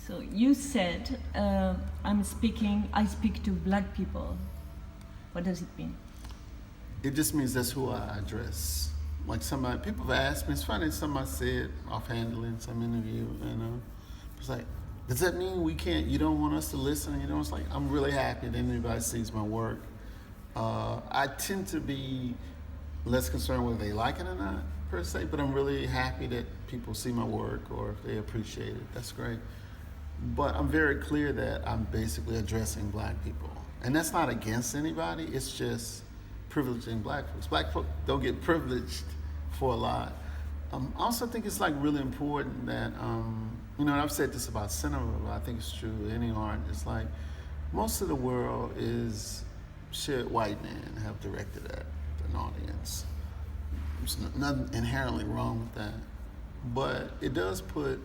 So you said, I speak to black people. What does it mean? It just means that's who I address. Like people have asked me, it's funny, somebody said offhandedly in some interview, it's like, does that mean you don't want us to listen? It's like, I'm really happy that anybody sees my work. I tend to be less concerned whether they like it or not, per se, but I'm really happy that people see my work or if they appreciate it. That's great. But I'm very clear that I'm basically addressing black people. And that's not against anybody, it's just privileging black folks. Black folks don't get privileged for a lot. I also think it's like really important that, and I've said this about cinema, but I think it's true with any art. It's like most of the world is shit white men have directed at an audience. There's nothing inherently wrong with that. But it does put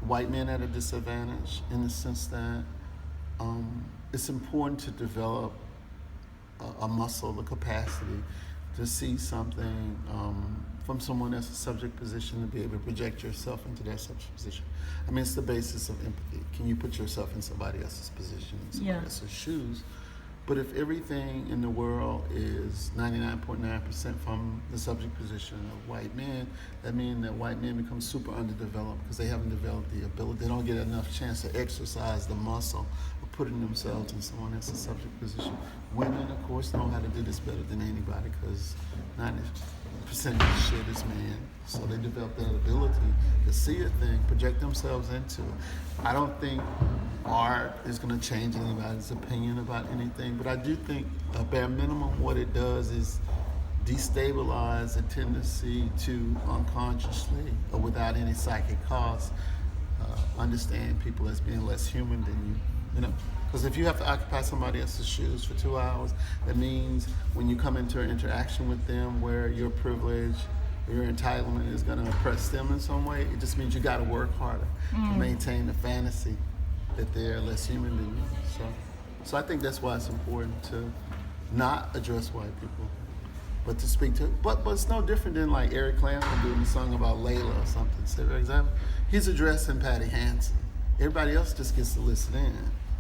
white men at a disadvantage in the sense that it's important to develop a muscle, the capacity to see something from someone that's a subject position, to be able to project yourself into their subject position. I mean, it's the basis of empathy. Can you put yourself in somebody else's position, in somebody else's shoes? But if everything in the world is 99.9% from the subject position of white men, that means that white men become super underdeveloped because they haven't developed the ability. They don't get enough chance to exercise the muscle of putting themselves in someone else's subject position. Women, of course, know how to do this better than anybody because 90% of the shit is men. So they develop that ability to see a thing, project themselves into it. I don't think art is going to change anybody's opinion about anything, but I do think a bare minimum what it does is destabilize a tendency to unconsciously or without any psychic cause understand people as being less human than you. Because if you have to occupy somebody else's shoes for 2 hours, that means when you come into an interaction with them where your privilege, your entitlement is going to oppress them in some way, it just means you got to work harder to maintain the fantasy that they're less human than you. So I think that's why it's important to not address white people, but to speak to. But it's no different than like Eric Clapton doing a song about Layla or something. Say, for example, he's addressing Patty Hansen. Everybody else just gets to listen in.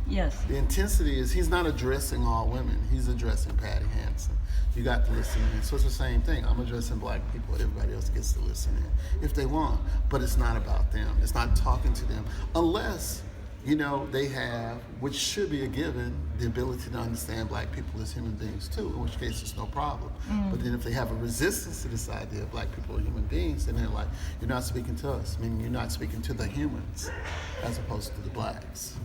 Yes. The intensity is he's not addressing all women. He's addressing Patty Hansen. You got to listen in. So it's the same thing. I'm addressing black people. Everybody else gets to listen in if they want. But it's not about them. It's not talking to them unless they have, which should be a given, the ability to understand black people as human beings too, in which case it's no problem. But then if they have a resistance to this idea of black people are human beings, then they're like, you're not speaking to us, meaning you're not speaking to the humans as opposed to the blacks.